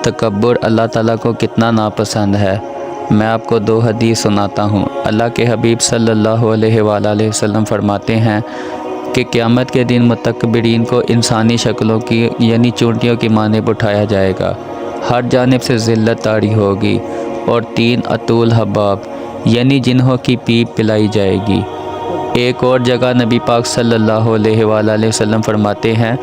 तकब्बुर अल्लाह ताला को कितना नापसंद है। मैं आपको 2 हदीस सुनाता हूँ। अल्लाह के हबीब सल्लल्लाहु अलैहि वसल्लम फरमाते हैं कि क़यामत के दिन मुतकब्बिरीन को इंसानी शक्लों की यानी चूंटियों की मानिब उठाया जाएगा। हर जानिब से ज़िल्लत तारी होगी और 3 अतूल हबाब यानी जिन्हों की पीप पिलाई जाएगी। एक और जगह नबी पाक सल्लल्लाहु अलैहि वसल्लम फरमाते हैं,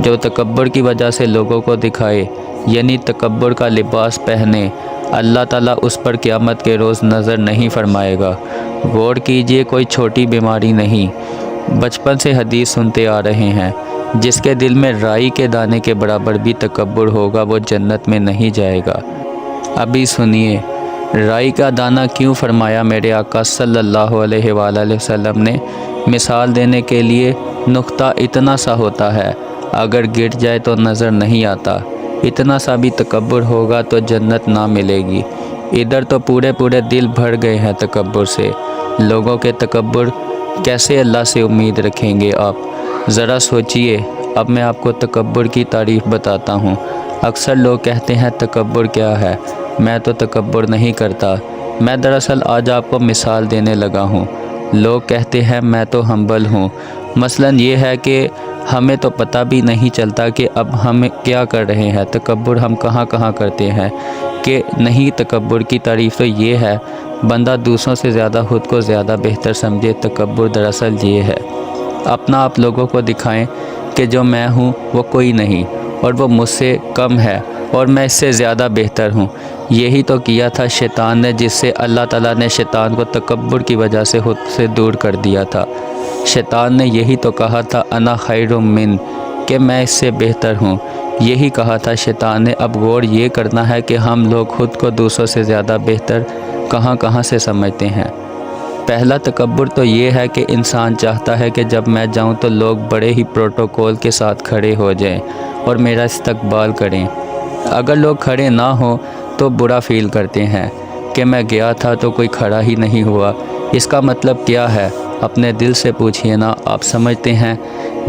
जो तकब्बुर की वजह से लोगों को दिखाए यानी तकब्बुर का लिबास पहने, अल्लाह ताला उस पर क़यामत के रोज़ नज़र नहीं फरमाएगा। गौर कीजिए, कोई छोटी बीमारी नहीं। बचपन से हदीस सुनते आ रहे हैं, जिसके दिल में राई के दाने के बराबर भी तकब्बुर होगा वो जन्नत में नहीं जाएगा। अभी सुनिए, राई का दाना क्यों फरमाया मेरे आका सल्लल्लाहु अलैहि वसल्लम ने। मिसाल देने के लिए, नुक्ता इतना सा होता है, अगर गिर जाए तो नज़र नहीं आता। इतना सा भी तकब्बुर होगा तो जन्नत ना मिलेगी। इधर तो पूरे पूरे दिल भर गए हैं तकब्बुर से। लोगों के तकब्बुर कैसे अल्लाह से उम्मीद रखेंगे आप? ज़रा सोचिए। अब मैं आपको तकब्बुर की तारीफ़ बताता हूँ। अक्सर लोग कहते हैं तकब्बुर क्या है, मैं तो तकब्बुर नहीं करता। मैं दरअसल आज आपको मिसाल देने लगा हूँ। लोग कहते हैं मैं तो हम्बल हूँ। मसलन ये है कि हमें तो पता भी नहीं चलता कि अब हम क्या कर रहे हैं। तकब्बुर हम कहाँ कहाँ करते हैं कि नहीं। तकब्बुर की तारीफ़ तो ये है, बंदा दूसरों से ज़्यादा खुद को ज़्यादा बेहतर समझे। तकब्बुर दरअसल ये है, अपना आप लोगों को दिखाएं कि जो मैं हूँ वो कोई नहीं और वो मुझसे कम है और मैं इससे ज़्यादा बेहतर हूँ। यही तो किया था शैतान ने, जिससे अल्लाह ताला ने शैतान को तकब्बुर की वजह से खुद से दूर कर दिया था। शैतान ने यही तो कहा था अना खैरुम मिन, कि मैं इससे बेहतर हूँ। यही कहा था शैतान ने। अब गौर ये करना है कि हम लोग खुद को दूसरों से ज़्यादा बेहतर कहाँ कहाँ से समझते हैं। पहला तकब्बुर तो ये है कि इंसान चाहता है कि जब मैं जाऊँ तो लोग बड़े ही प्रोटोकॉल के साथ खड़े हो जाएं और मेरा इस्तकबाल करें। अगर लोग खड़े ना हो तो बुरा फ़ील करते हैं कि मैं गया था तो कोई खड़ा ही नहीं हुआ। इसका मतलब क्या है? अपने दिल से पूछिए ना। आप समझते हैं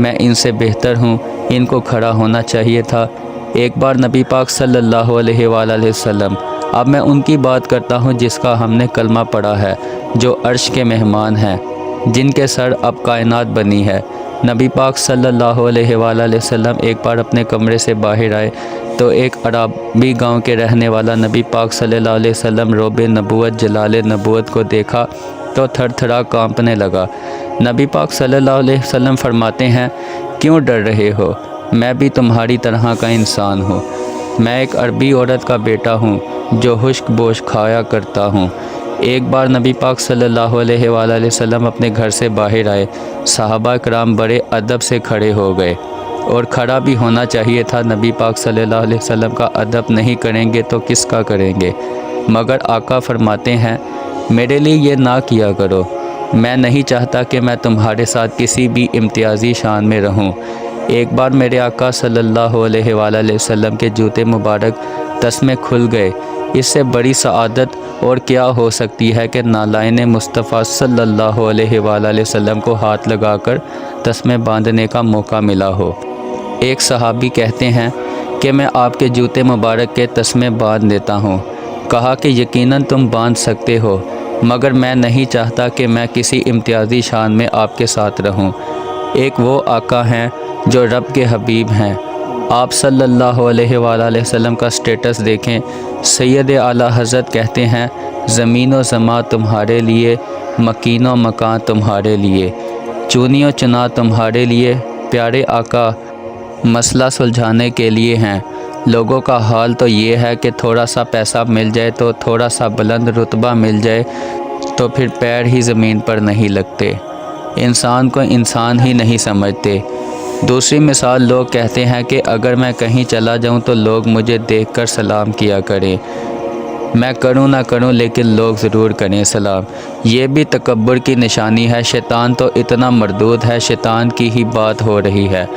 मैं इनसे बेहतर हूँ, इनको खड़ा होना चाहिए था। एक बार नबी पाक सल्लल्लाहु अलैहि वसल्लम, अब मैं उनकी बात करता हूँ जिसका हमने कलमा पढ़ा है, जो अर्श के मेहमान हैं, जिनके सर अब कायनात बनी है। नबी पाक सल्लल्लाहु अलैहि वसल्लम एक बार अपने कमरे से बाहर आए तो एक अराबी गांव के रहने वाला नबी पाक सल्लल्लाहु अलैहि वसल्लम रोबे नबूवत जलाले नबूवत को देखा तो थरथरा कांपने लगा। नबी पाक सल्लल्लाहु अलैहि वसल्लम फरमाते हैं, क्यों डर रहे हो? मैं भी तुम्हारी तरह का इंसान हूँ। मैं एक अरबी औरत का बेटा हूँ जो खुश्क बोश खाया करता हूँ। एक बार नबी पाक सल्लल्लाहु अलैहि वसल्लम अपने घर से बाहर आए। सहाबा कराम बड़े अदब से खड़े हो गए और खड़ा भी होना चाहिए था। नबी पाक सल्लल्लाहु अलैहि वसल्लम का अदब नहीं करेंगे तो किसका करेंगे? मगर आका फरमाते हैं, मेरे लिए ये ना किया करो। मैं नहीं चाहता कि मैं तुम्हारे साथ किसी भी इम्तियाज़ी शान में रहूं। एक बार मेरे आका सल्लल्लाहु अलैहि वसल्लम के जूते मुबारक तस्मे खुल गए। इससे बड़ी सआदत और क्या हो सकती है कि नालायन मुस्तफ़ा सल्लल्लाहु अलैहि वसल्लम को हाथ लगाकर तस्मे बांधने का मौका मिला हो। एक सहाबी कहते हैं कि मैं आपके जूते मुबारक के तस्मे बांध देता हूँ। कहा कि यकीनन तुम बांध सकते हो, मगर मैं नहीं चाहता कि मैं किसी इम्तियाज़ी शान में आपके साथ रहूं। एक वो आका हैं जो रब के हबीब हैं। आप सल्लल्लाहु अलैहि वसल्लम का स्टेटस देखें। सैयद आला हज़रत कहते हैं, ज़मीन व ज़मा तुम्हारे लिए, मकीन व मकान तुम्हारे लिए, चुनी व चुना तुम्हारे लिए। प्यारे आका मसला सुलझाने के लिए हैं। लोगों का हाल तो ये है कि थोड़ा सा पैसा मिल जाए तो थोड़ा सा बुलंद रुतबा मिल जाए तो फिर पैर ही ज़मीन पर नहीं लगते। इंसान को इंसान ही नहीं समझते। दूसरी मिसाल, लोग कहते हैं कि अगर मैं कहीं चला जाऊं तो लोग मुझे देखकर सलाम किया करें। मैं करूं ना करूं लेकिन लोग ज़रूर करें सलाम। ये भी तकब्बुर की निशानी है। शैतान तो इतना मरदूद है, शैतान की ही बात हो रही है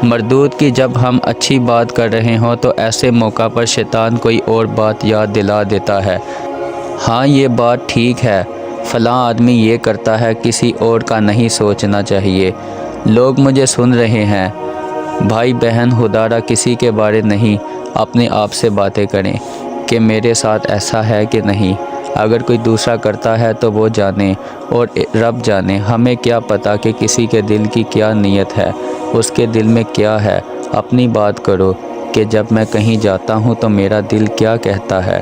मरदूद की। जब हम अच्छी बात कर रहे हों तो ऐसे मौका पर शैतान कोई और बात याद दिला देता है। हाँ, ये बात ठीक है, फ़लाँ आदमी ये करता है, किसी और का नहीं सोचना चाहिए। लोग मुझे सुन रहे हैं, भाई बहन खुदारा किसी के बारे नहीं, اپنے آپ سے باتیں کریں کہ میرے ساتھ ایسا ہے کہ نہیں۔ اگر کوئی دوسرا کرتا ہے تو وہ جانے اور رب جانے، ہمیں کیا پتہ کہ کسی کے دل کی کیا نیت ہے، اس کے دل میں کیا ہے۔ اپنی بات کرو کہ جب میں کہیں جاتا ہوں تو میرا دل کیا کہتا ہے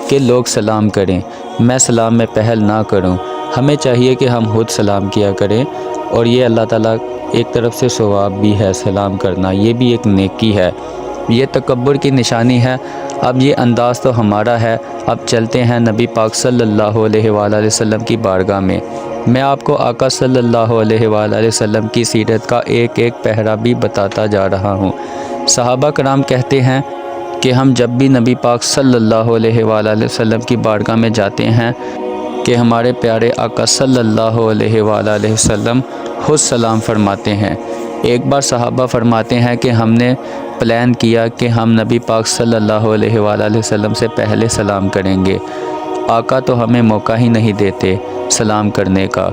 کہ لوگ سلام کریں، میں سلام میں پہل نہ کروں۔ ہمیں چاہیے کہ ہم خود سلام کیا کریں، اور یہ اللہ تعالیٰ ایک طرف سے ثواب بھی ہے سلام کرنا، یہ بھی ایک نیکی ہے، یہ تکبر کی نشانی ہے۔ اب یہ انداز تو ہمارا ہے، اب چلتے ہیں نبی پاک صلی اللہ علیہ وآلہ وسلم کی بارگاہ میں۔ میں آپ کو آقا صلی اللہ علیہ وآلہ وسلم کی سیرت کا ایک ایک پہرا بھی بتاتا جا رہا ہوں۔ صحابہ کرام کہتے ہیں کہ ہم جب بھی نبی پاک صلی اللہ علیہ وآلہ وسلم کی بارگاہ میں جاتے ہیں کہ ہمارے پیارے آقا صلی اللہ علیہ وآلہ وسلم خود سلام فرماتے ہیں۔ ایک بار صحابہ فرماتے ہیں کہ ہم نے پلان کیا کہ ہم نبی پاک صلی اللہ علیہ وآلہ وسلم سے پہلے سلام کریں گے، آقا تو ہمیں موقع ہی نہیں دیتے سلام کرنے کا،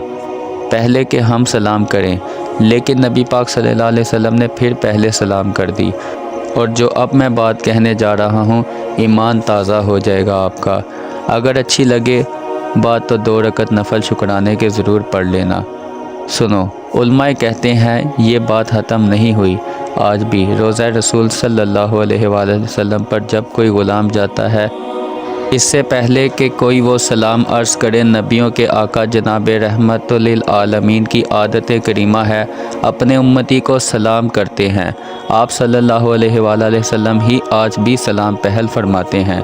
پہلے کہ ہم سلام کریں، لیکن نبی پاک صلی اللہ علیہ وسلم نے پھر پہلے سلام کر دی۔ اور جو اب میں بات کہنے جا رہا ہوں، ایمان تازہ ہو جائے گا آپ کا۔ اگر اچھی لگے بات تو 2 رکعت نفل شکرانے کے ضرور پڑھ لینا۔ سنو، علماء کہتے ہیں یہ بات ختم نہیں ہوئی، آج بھی روضہ رسول صلی اللہ علیہ وآلہ وسلم پر جب کوئی غلام جاتا ہے، اس سے پہلے کہ کوئی وہ سلام عرض کرے، نبیوں کے آقا جناب رحمت للعالمین کی عادت کریمہ ہے، اپنے امتی کو سلام کرتے ہیں۔ آپ صلی اللہ علیہ وآلہ وسلم ہی آج بھی سلام پہل فرماتے ہیں۔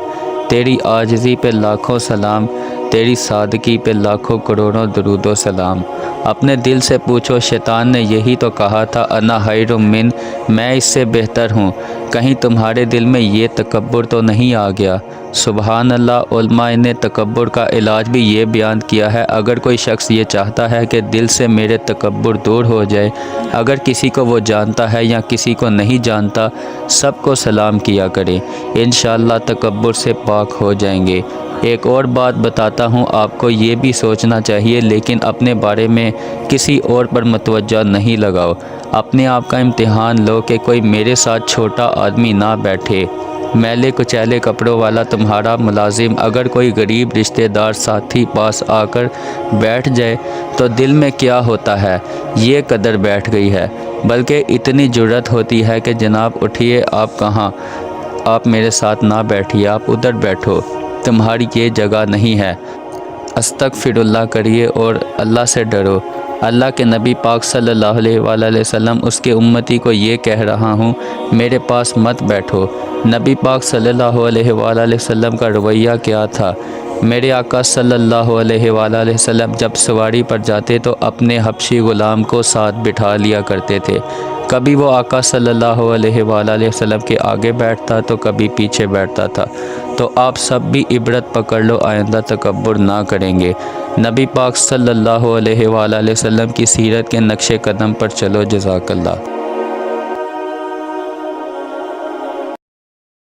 تیری عاجزی پہ لاکھوں سلام، تیری سادگی پہ لاکھوں کروڑوں درود و سلام۔ اپنے دل سے پوچھو، شیطان نے یہی تو کہا تھا، انا خیر من، میں اس سے بہتر ہوں، کہیں تمہارے دل میں یہ تکبر تو نہیں آ گیا؟ سبحان اللہ۔ علماء نے تکبر کا علاج بھی یہ بیان کیا ہے، اگر کوئی شخص یہ چاہتا ہے کہ دل سے میرے تکبر دور ہو جائے، اگر کسی کو وہ جانتا ہے یا کسی کو نہیں جانتا، سب کو سلام کیا کرے، انشاءاللہ تکبر سے پاک ہو جائیں گے۔ ایک اور بات بتاتا ہوں آپ کو، یہ بھی سوچنا چاہیے، لیکن اپنے بارے میں کسی اور پر متوجہ نہیں لگاؤ۔ اپنے آپ کا امتحان لو کہ کوئی میرے ساتھ چھوٹا آدمی نہ بیٹھے، میلے کچیلے کپڑوں والا تمہارا ملازم اگر کوئی غریب رشتہ دار ساتھی پاس آ کر بیٹھ جائے تو دل میں کیا ہوتا ہے؟ یہ قدر بیٹھ گئی ہے، بلکہ اتنی جرأت ہوتی ہے کہ جناب اٹھیے، آپ کہاں، آپ میرے ساتھ نہ بیٹھیے، آپ ادھر بیٹھو، تمہاری یہ جگہ نہیں ہے۔ استغفر اللہ کریے اور اللہ سے ڈرو۔ اللہ کے نبی پاک صلی اللہ علیہ وآلہ وسلم اس کے امتی کو یہ کہہ رہا ہوں، میرے پاس مت بیٹھو۔ نبی پاک صلی اللہ علیہ وآلہ وسلم کا رویہ کیا تھا؟ میرے آقا صلی اللہ علیہ وآلہ وسلم جب سواری پر جاتے تو اپنے حبشی غلام کو ساتھ بٹھا لیا کرتے تھے، کبھی وہ آقا صلی اللہ علیہ وآلہ وسلم کے آگے بیٹھتا تو کبھی پیچھے بیٹھتا تھا۔ تو آپ سب بھی عبرت پکڑ لو، آئندہ تکبر نہ کریں گے۔ نبی پاک صلی اللہ علیہ وآلہ وسلم کی سیرت کے نقش قدم پر چلو۔ جزاک اللہ۔